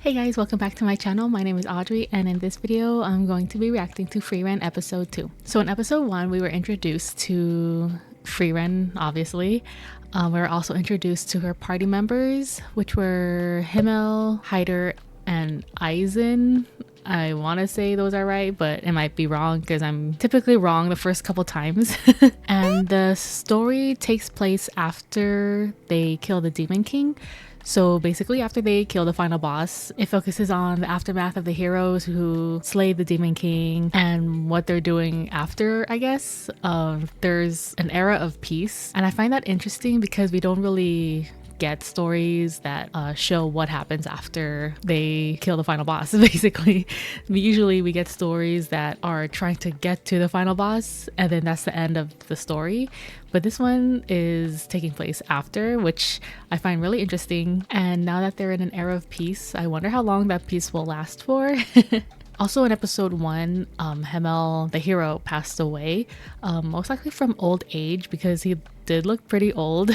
Hey guys, welcome back to my channel. My name is Audrey, and in this video I'm going to be reacting to Frieren episode 2. So in episode 1 we were introduced to Frieren, obviously. We were also introduced to her party members, which were Himmel, Heiter, and Eisen. I want to say those are right, but it might be wrong because I'm typically wrong the first couple times. And the story takes place after they kill the Demon King. So basically after they kill the final boss, it focuses on the aftermath of the heroes who slayed the Demon King and what they're doing after, I guess. There's an era of peace, and I find that interesting because we don't really get stories that show what happens after they kill the final boss. Basically, usually we get stories that are trying to get to the final boss and then that's the end of the story, but this one is taking place after, which I find really interesting. And now that they're in an era of peace, I wonder how long that peace will last for. Also in episode 1, Himmel, the hero, passed away, most likely from old age because he did look pretty old.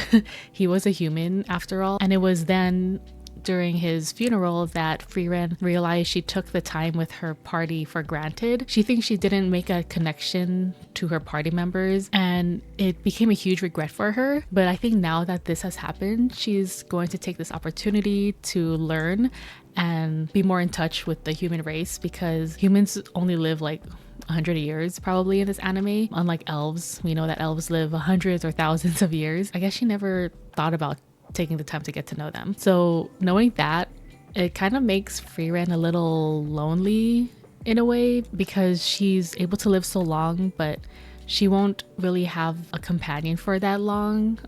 He was a human after all, and it was then during his funeral that Frieren realized she took the time with her party for granted. She thinks she didn't make a connection to her party members, and it became a huge regret for her. But I think now that this has happened, she's going to take this opportunity to learn and be more in touch with the human race, because humans only live like 100 years probably in this anime, unlike elves. We know that elves live hundreds or thousands of years. I guess she never thought about taking the time to get to know them. So knowing that, it kind of makes Frieren a little lonely in a way, because she's able to live so long, but she won't really have a companion for that long.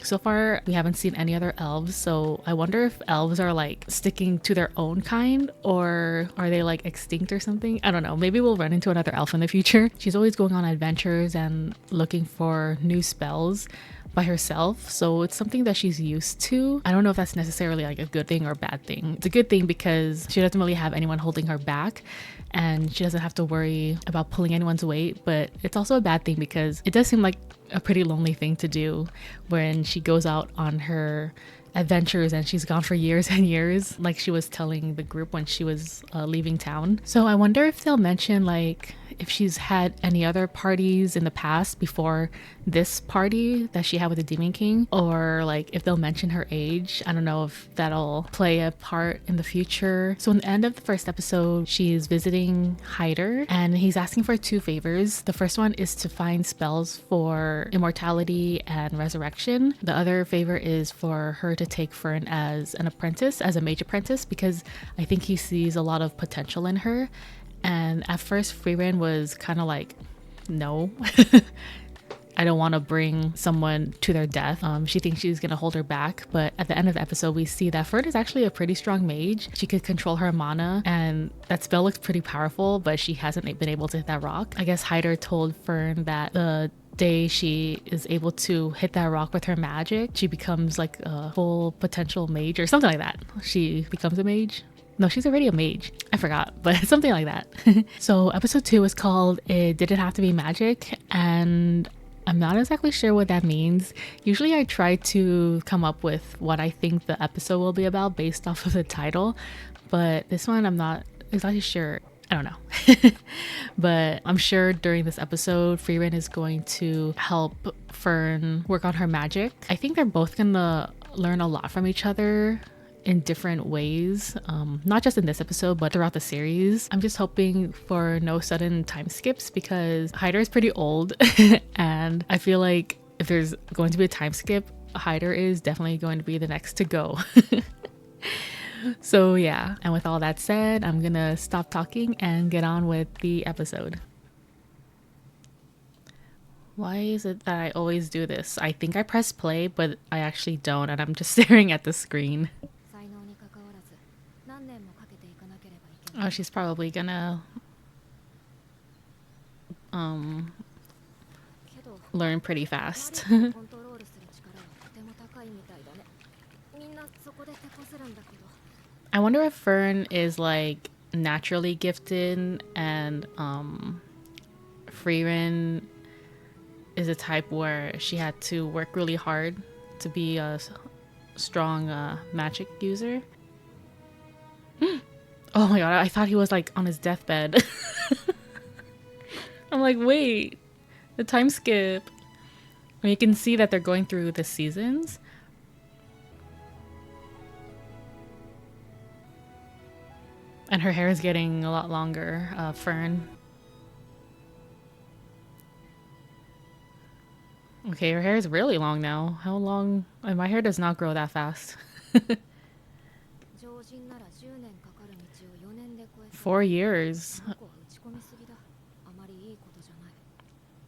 So far we haven't seen any other elves, so I wonder if elves are like sticking to their own kind, or are they like extinct or something? I don't know, maybe we'll run into another elf in the future. She's always going on adventures and looking for new spells by herself, so it's something that she's used to. I don't know if that's necessarily like a good thing or a bad thing. It's a good thing because she doesn't really have anyone holding her back and she doesn't have to worry about pulling anyone's weight, but it's also a bad thing because it does seem like a pretty lonely thing to do when she goes out on her adventures and she's gone for years and years, like she was telling the group when she was leaving town. So I wonder if they'll mention like if she's had any other parties in the past before this party that she had with the Demon King, or like if they'll mention her age. I don't know if that'll play a part in the future. So in the end of the first episode, she's visiting Heiter and he's asking for 2 favors. The first one is to find spells for immortality and resurrection. The other favor is for her to take Fern as an apprentice, as a mage apprentice, because I think he sees a lot of potential in her. And at first Frieren was kind of like, no, I don't want to bring someone to their death. She thinks she's gonna hold her back, but at the end of the episode we see that Fern is actually a pretty strong mage. She could control her mana, and that spell looks pretty powerful, but she hasn't been able to hit that rock. I guess Heiter told Fern that the day she is able to hit that rock with her magic, she becomes like a full potential mage or something like that. She becomes a mage. No, she's already a mage. I forgot, but something like that. So episode 2 is called Did It Have to Be Magic? And I'm not exactly sure what that means. Usually I try to come up with what I think the episode will be about based off of the title, but this one I'm not exactly sure. I don't know. But I'm sure during this episode Frieren is going to help Fern work on her magic. I think they're both gonna learn a lot from each other in different ways, not just in this episode but throughout the series. I'm just hoping for no sudden time skips because Heiter is pretty old and I feel like if there's going to be a time skip, Heiter is definitely going to be the next to go. So yeah, and with all that said, I'm gonna stop talking and get on with the episode. Why is it that I always do this? I think I press play, but I actually don't, and I'm just staring at the screen. Oh, she's probably gonna learn pretty fast. I wonder if Fern is like naturally gifted and Frieren is a type where she had to work really hard to be a strong magic user. Oh my god, I thought he was like on his deathbed. I'm like, wait, the time skip. And you can see that they're going through the seasons. And her hair is getting a lot longer, Fern. Okay, her hair is really long now. How long? My hair does not grow that fast. 4 years.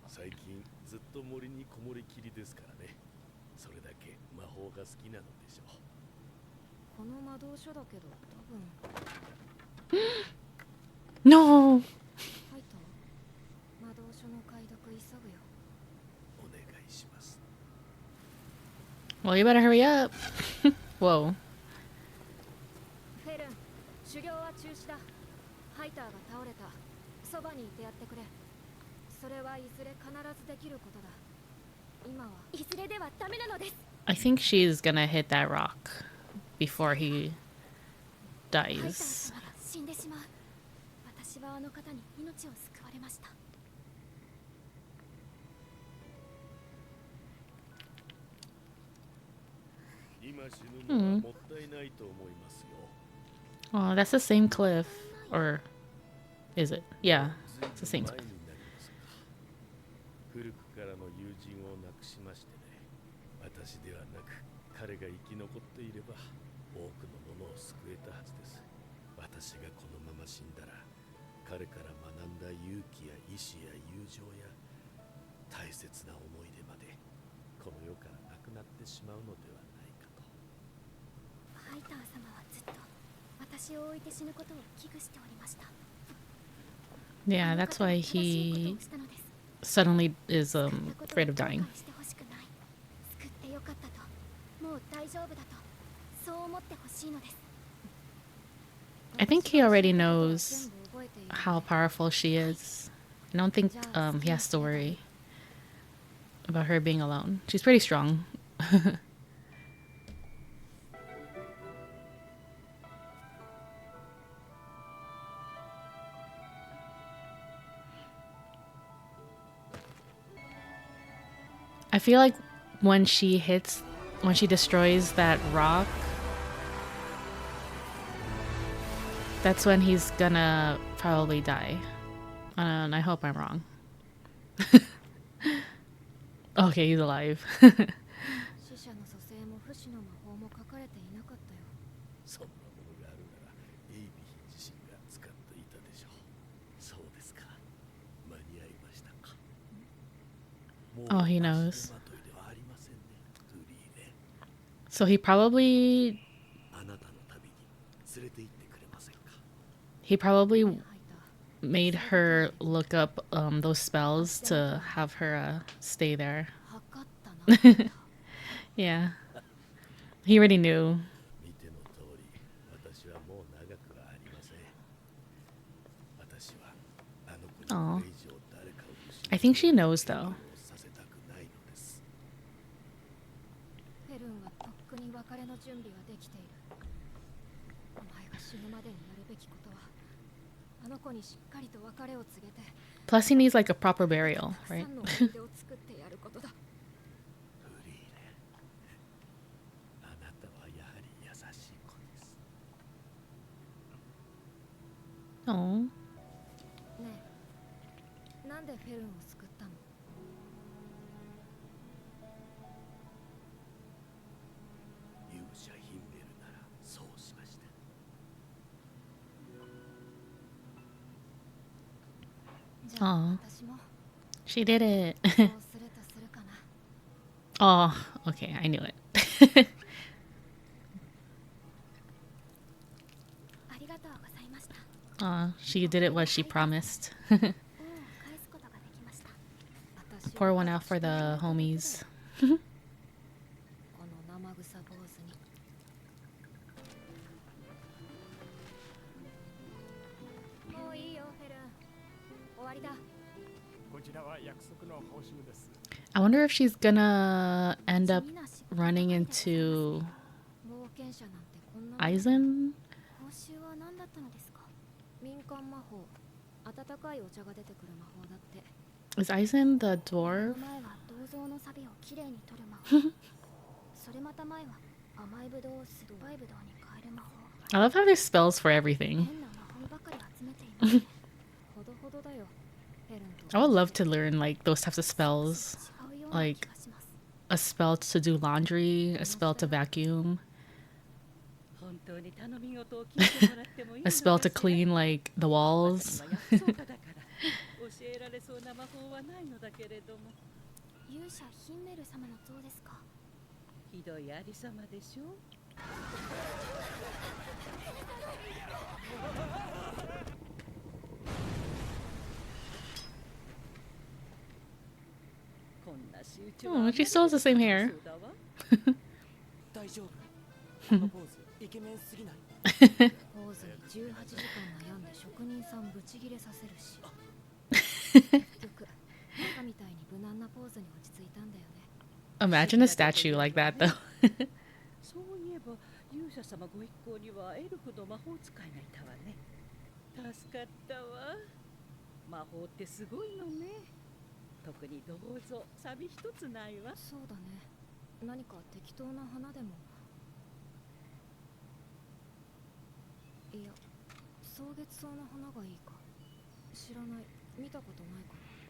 最近ずっと森にこもりきりですからね。それだけ魔法が好きなのでしょう。この魔導書だけど多分。No. ハイター、魔導書の解読急ぐよ。お願いします。Well, you better hurry up. Whoa. フェルン、修行は中止だ。ハイターが倒れた。そばにいてやってくれ。それはいずれ必ずできることだ。今はいずれではダメなのです。I think she's gonna hit that rock before he ハイター dies. 様が死んでしまう。私はあの方に命を救われました。今死ぬのはもったいないと思いますよ。Oh, that's the same cliff. Or is it? Yeah, it's the same cliff. 古くからの友人を亡くしましてね。私ではなく彼が生き残っていれば多くのものを救えたはずです。私がこのまま死んだら彼から学んだ勇気や意志や友情や大切な思い出までこの世からなくなってしまうのではないかと。ハイター様はずっと私を置いて死ぬことを危惧しておりました。 Yeah, that's why he suddenly is afraid of dying. I think he already knows how powerful she is. I don't think he has to worry about her being alone. She's pretty strong. I feel like when she destroys that rock, that's when he's gonna probably die. And I hope I'm wrong. Okay, he's alive. Oh, he knows. So he probably made her look up those spells to have her stay there. Yeah. He already knew. Oh. I think she knows though. Plus he needs like a proper burial, right? Oh. Oh, she did it. Oh, okay, I knew it. She did it what she promised. Pour one out for the homies. I wonder if she's gonna end up running into Aizen? Is Aizen the dwarf? I love how there's spells for everything. I would love to learn like those types of spells. Like a spell to do laundry, a spell to vacuum, a spell to clean like the walls. Oh, she still has the same hair. Imagine a statue like that though.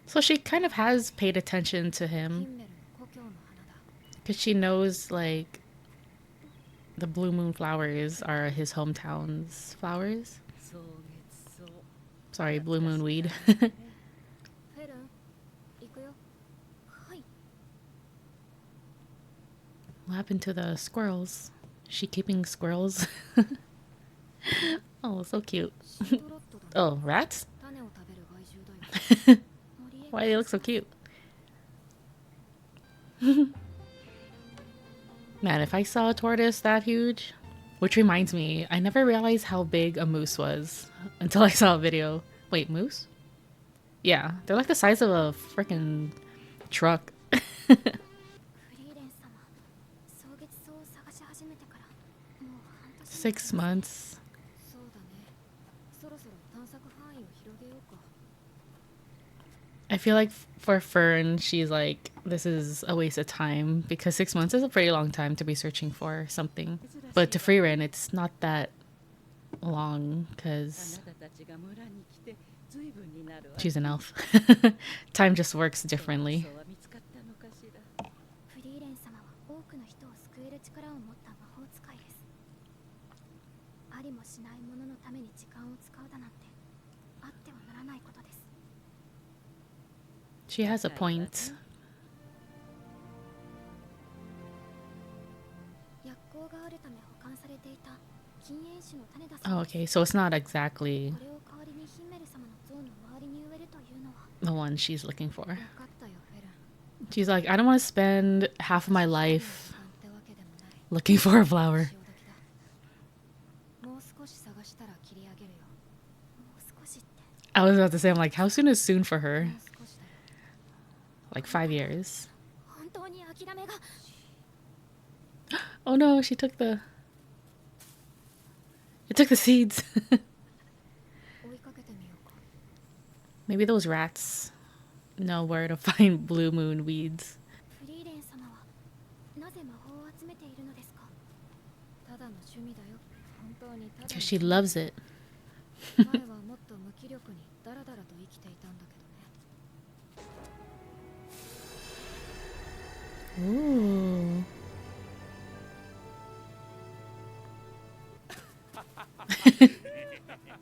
So she kind of has paid attention to him because she knows like the blue moon flowers are his hometown's flowers. Sorry, blue moon weed. What happened to the squirrels? Is she keeping squirrels? Oh, so cute. Oh, rats? Why do they look so cute? Man, if I saw a tortoise that huge, which reminds me, I never realized how big a moose was until I saw a video. Wait, moose? Yeah, they're like the size of a freaking truck. 6 months. I feel like for Fern, she's like, this is a waste of time because 6 months is a pretty long time to be searching for something. But to Frieren, it's not that long because she's an elf. Time just works differently. She has a point. Oh, okay, so it's not exactly the one she's looking for. She's like, I don't want to spend half of my life looking for a flower. I was about to say, I'm like, how soon is soon for her? Like 5 years. Oh no, she took the... It took the seeds. Maybe those rats know where to find blue moon weeds. Because she loves it. Ooh.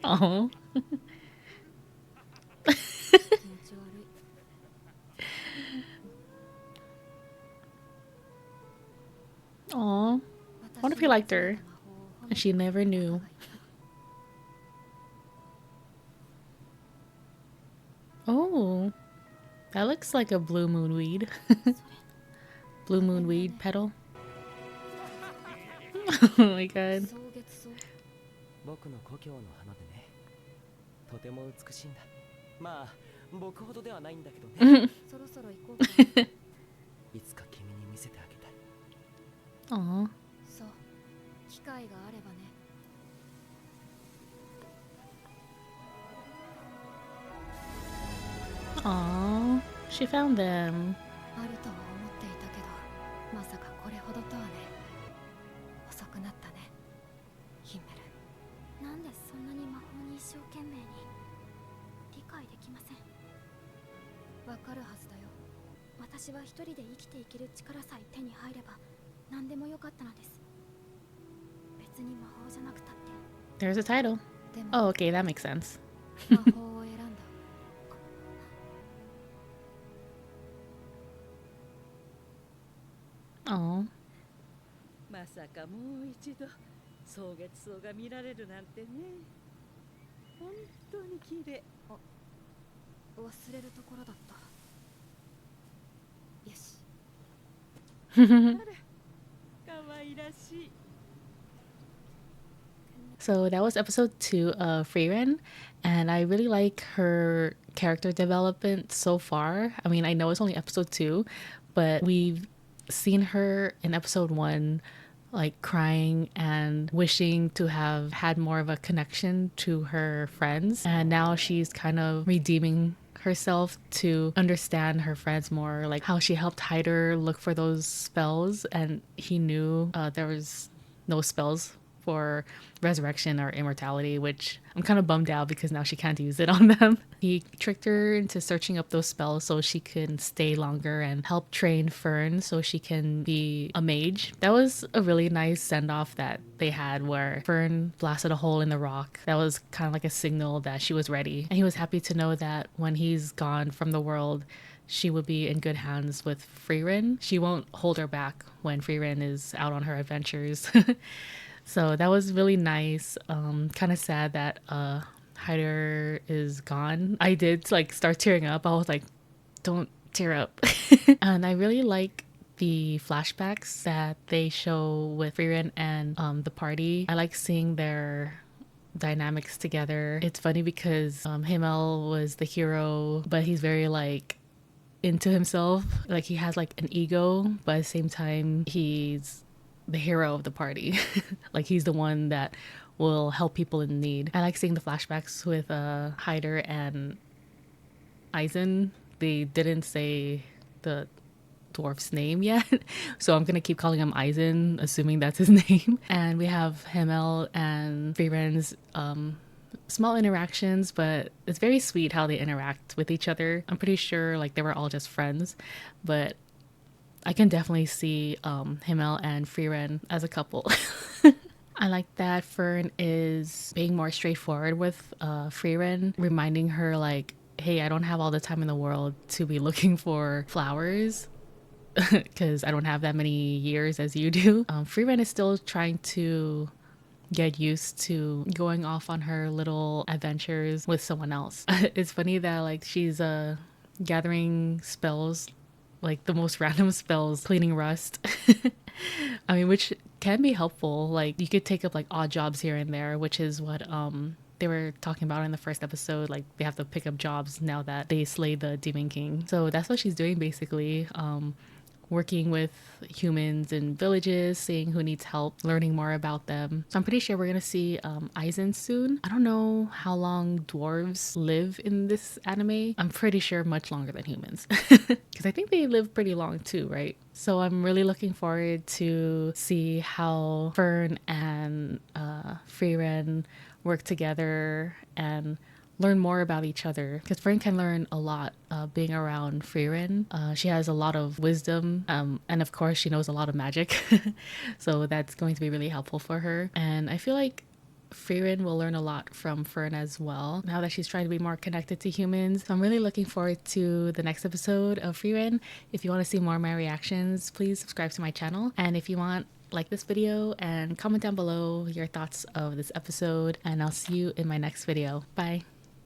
Oh. Aw. I wonder if he liked her. And she never knew. Oh. That looks like a blue moon weed. Blue moon weed petal. Oh my god. Aww. Aww, she found them. あるとは思っていたけど、まさかこれほどとはね。遅くなったね、ヒンメル。なんでそんなに魔法に一生懸命に。理解できません。わかるはずだよ。私は一人で生きていける力さえ手に入れば何でもよかったのです。別に魔法じゃなくたって。 There's a title. でも Oh, okay, that makes sense. 魔法を選んだ。Aww. まさかもう一度草月草が見られるなんてね。本当に綺麗。忘れるところだった。よし。可愛らしい。 So that was episode 2 of Frieren, and I really like her character development so far. I mean, I know it's only episode 2, but we've seen her in episode 1 like crying and wishing to have had more of a connection to her friends, and now she's kind of redeeming herself to understand her friends more, like how she helped Heiter look for those spells, and he knew there was no spells for resurrection or immortality, which I'm kind of bummed out because now she can't use it on them. He tricked her into searching up those spells so she can stay longer and help train Fern so she can be a mage. That was a really nice send-off that they had where Fern blasted a hole in the rock. That was kind of like a signal that she was ready. And he was happy to know that when he's gone from the world, she would be in good hands with Frieren. She won't hold her back when Frieren is out on her adventures. So that was really nice. Kind of sad that Heiter is gone. I did like start tearing up. I was like, don't tear up. And I really like the flashbacks that they show with Frieren and the party. I like seeing their dynamics together. It's funny because Himmel was the hero, but he's very like into himself. Like he has like an ego, but at the same time he's the hero of the party. Like he's the one that will help people in need. I like seeing the flashbacks with Heiter and Eisen. They didn't say the dwarf's name yet, so I'm gonna keep calling him Eisen, assuming that's his name. And we have Himmel and Frieren's small interactions, but it's very sweet how they interact with each other. I'm pretty sure like they were all just friends, but I can definitely see Himmel and Frieren as a couple. I like that Fern is being more straightforward with Frieren, reminding her like, hey, I don't have all the time in the world to be looking for flowers because I don't have that many years as you do. Frieren is still trying to get used to going off on her little adventures with someone else. It's funny that like she's gathering spells, like the most random spells, cleaning rust. I mean, which can be helpful. Like you could take up like odd jobs here and there, which is what they were talking about in the first episode. Like they have to pick up jobs now that they slay the Demon King. So that's what she's doing basically. Working with humans in villages, seeing who needs help, learning more about them. So I'm pretty sure we're gonna see Eisen soon. I don't know how long dwarves live in this anime. I'm pretty sure much longer than humans because I think they live pretty long too, right? So I'm really looking forward to see how Fern and Frieren work together and learn more about each other, because Fern can learn a lot being around Frieren. She has a lot of wisdom, and of course she knows a lot of magic. So that's going to be really helpful for her. And I feel like Frieren will learn a lot from Fern as well, now that she's trying to be more connected to humans. So I'm really looking forward to the next episode of Frieren. If you want to see more of my reactions, please subscribe to my channel. And if you want, like this video and comment down below your thoughts of this episode. And I'll see you in my next video. Bye.